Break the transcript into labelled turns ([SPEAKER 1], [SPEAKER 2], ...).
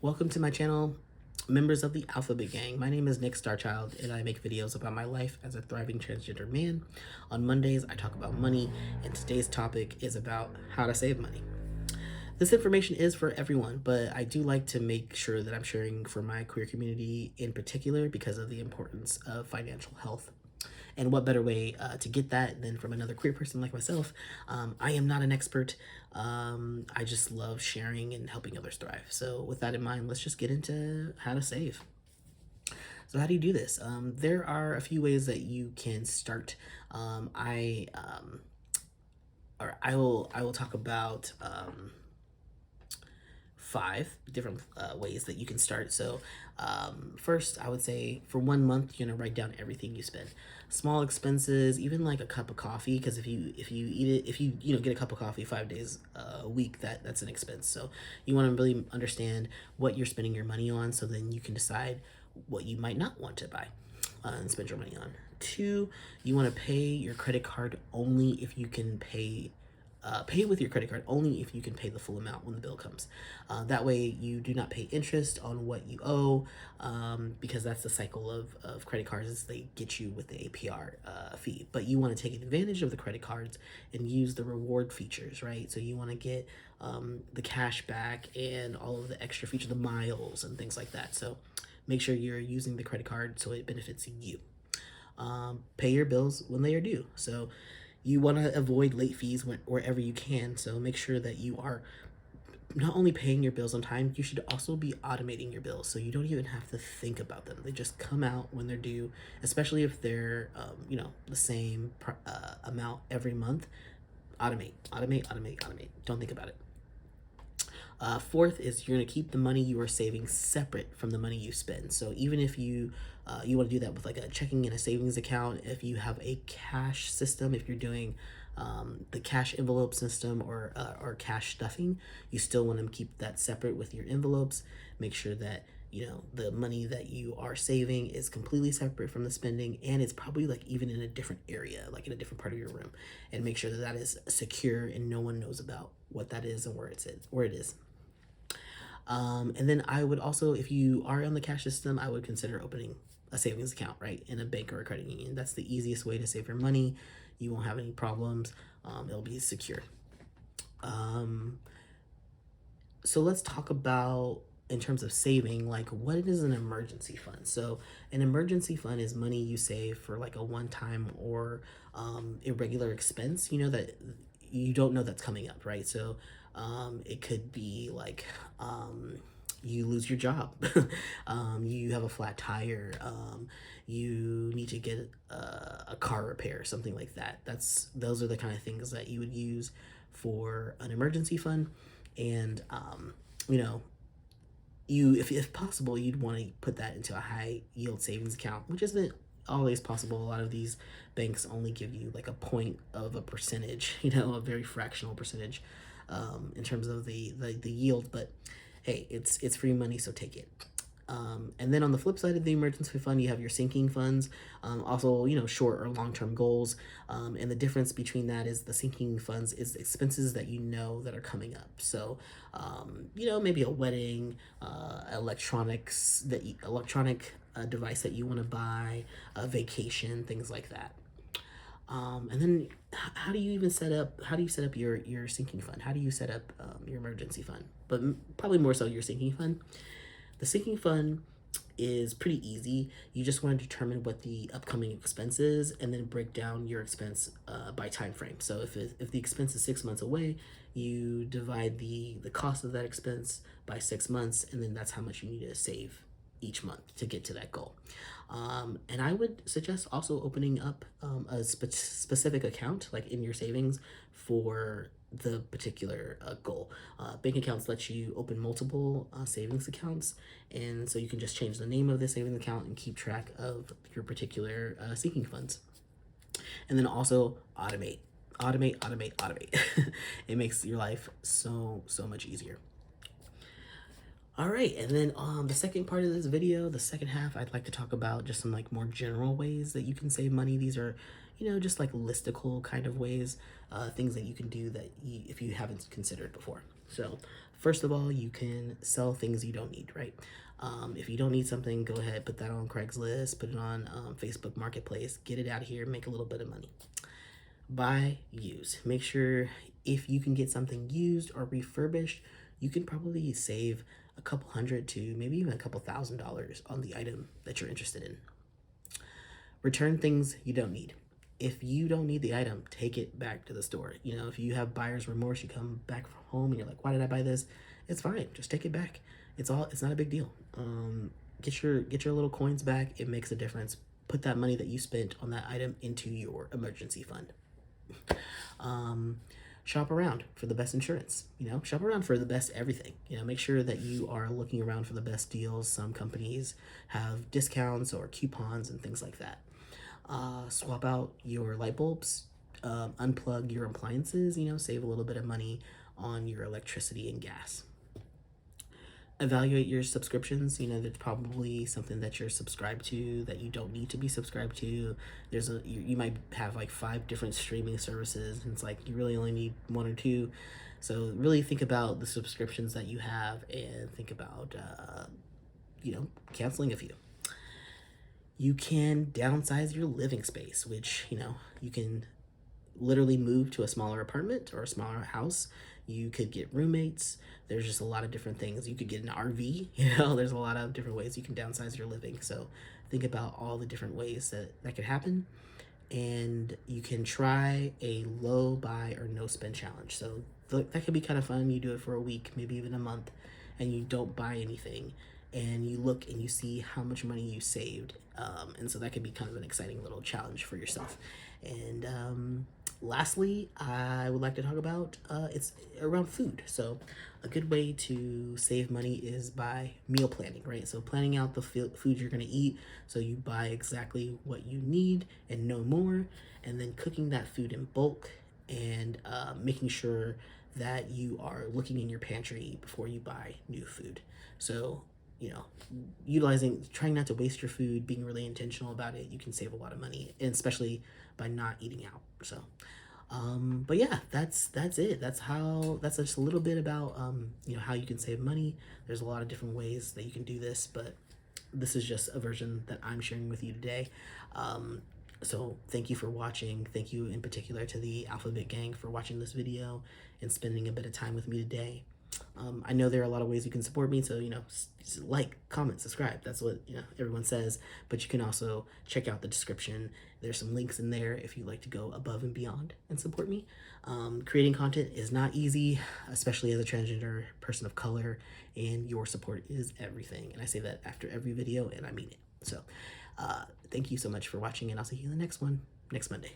[SPEAKER 1] Welcome to my channel, members of the Alphabet Gang. My name is NikStarchild, and I make videos about my life as a thriving transgender man. On Mondays, I talk about money, and today's topic is about how to save money. This information is for everyone, but I do like to make sure that I'm sharing for my queer community in particular because of the importance of financial health. And what better way to get that than from another queer person like myself? I am not an expert. I just love sharing and helping others thrive. So with that in mind, let's just get into how to save. So how do you do this? There are a few ways that you can start. I will talk about 5 different ways that you can start. So first, I would say for 1 month, you're gonna write down everything you spend. Small expenses, even like a cup of coffee, because if you eat it, if you get a cup of coffee 5 days a week, that's an expense. So you want to really understand what you're spending your money on, so then you can decide what you might not want to buy and spend your money on. 2, you want to pay your credit card only if you can pay with your credit card only if you can pay the full amount when the bill comes. That way you do not pay interest on what you owe, because that's the cycle of credit cards, is they get you with the APR fee. But you want to take advantage of the credit cards and use the reward features, right? So you want to get the cash back and all of the extra features, the miles and things like that. So make sure you're using the credit card so it benefits you. Pay your bills when they are due. So you want to avoid late fees wherever you can. So make sure that you are not only paying your bills on time, you should also be automating your bills, so you don't even have to think about them. They just come out when they're due, especially if they're the same amount every month. Automate, automate, automate, automate. Don't think about it. Fourth is you're going to keep the money you are saving separate from the money you spend. So even if you want to do that with like a checking and a savings account, if you have a cash system, if you're doing the cash envelope system or cash stuffing, you still want to keep that separate with your envelopes. Make sure that the money that you are saving is completely separate from the spending, and it's probably like even in a different area, like in a different part of your room, and make sure that that is secure and no one knows about what that is and where it is. And then I would also, if you are on the cash system, I would consider opening a savings account, right, in a bank or a credit union. That's the easiest way to save your money. You won't have any problems. It'll be secure. So let's talk about, in terms of saving, like what is an emergency fund. So an emergency fund is money you save for like a one-time or irregular expense, that you don't know that's coming up, right? So it could be like you lose your job, you have a flat tire, you need to get a car repair, something like that. Those are the kind of things that you would use for an emergency fund. And if possible, you'd want to put that into a high yield savings account, which isn't always possible. A lot of these banks only give you like a point of a percentage, a very fractional percentage in terms of the yield. But hey, it's free money, so take it. And then on the flip side of the emergency fund, you have your sinking funds, also, short or long-term goals. And the difference between that is the sinking funds is expenses that that are coming up. So, maybe a wedding, electronic device that you want to buy, a vacation, things like that. And then how do you set up your sinking fund? How do you set up your emergency fund? But probably more so your sinking fund. The sinking fund is pretty easy. You just want to determine what the upcoming expense is and then break down your expense by time frame. So if the expense is 6 months away, you divide the cost of that expense by 6 months, and then that's how much you need to save each month to get to that goal. And I would suggest also opening up a specific account, like in your savings, for the particular goal. Bank accounts let you open multiple savings accounts, and so you can just change the name of the savings account and keep track of your particular sinking funds. And then also automate. It makes your life so much easier. All right, and then the second part of this video, the second half, I'd like to talk about just some like more general ways that you can save money. These are, just like listicle kind of ways, things that you can do that if you haven't considered before. So First of all, you can sell things you don't need, right? If you don't need something, go ahead, put that on Craigslist, put it on Facebook Marketplace, get it out of here, make a little bit of money. Buy used. Make sure if you can get something used or refurbished, you can probably save a couple hundred to maybe even a couple $1,000s on the item that you're interested in. Return things you don't need. If you don't need the item, take it back to the store. You know, if you have buyer's remorse, you come back from home and you're like, why did I buy this? It's fine. Just take it back. It's not a big deal. Get your little coins back. It makes a difference. Put that money that you spent on that item into your emergency fund. Shop around for the best insurance. You know, shop around for the best everything. You know, make sure that you are looking around for the best deals. Some companies have discounts or coupons and things like that. Swap out your light bulbs, unplug your appliances, you know, save a little bit of money on your electricity and gas. Evaluate your subscriptions. You know, there's probably something that you're subscribed to that you don't need to be subscribed to. You might have like 5 different streaming services, and it's like you really only need 1 or 2. So really think about the subscriptions that you have and think about, canceling a few. You can downsize your living space, which, you know, you can literally move to a smaller apartment or a smaller house. You could get roommates. There's just a lot of different things. You could get an RV. You know, there's a lot of different ways you can downsize your living. So think about all the different ways that could happen. And you can try a low buy or no spend challenge. So that could be kind of fun. You do it for a week, maybe even a month, and you don't buy anything. And you look and you see how much money you saved. And so that could be kind of an exciting little challenge for yourself. And lastly, I would like to talk about it's around food. So a good way to save money is by meal planning, right? So planning out the food you're going to eat so you buy exactly what you need and no more, and then cooking that food in bulk and making sure that you are looking in your pantry before you buy new food. So, you know, trying not to waste your food, being really intentional about it, you can save a lot of money, and especially by not eating out. So, but yeah, that's it. That's just a little bit about, how you can save money. There's a lot of different ways that you can do this, but this is just a version that I'm sharing with you today. So thank you for watching. Thank you in particular to the Alphabet Gang for watching this video and spending a bit of time with me today. I know there are a lot of ways you can support me, so, like, comment, subscribe. That's what, everyone says, but you can also check out the description. There's some links in there if you'd like to go above and beyond and support me. Creating content is not easy, especially as a transgender person of color, and your support is everything. And I say that after every video, and I mean it. So, thank you so much for watching, and I'll see you in the next one, next Monday.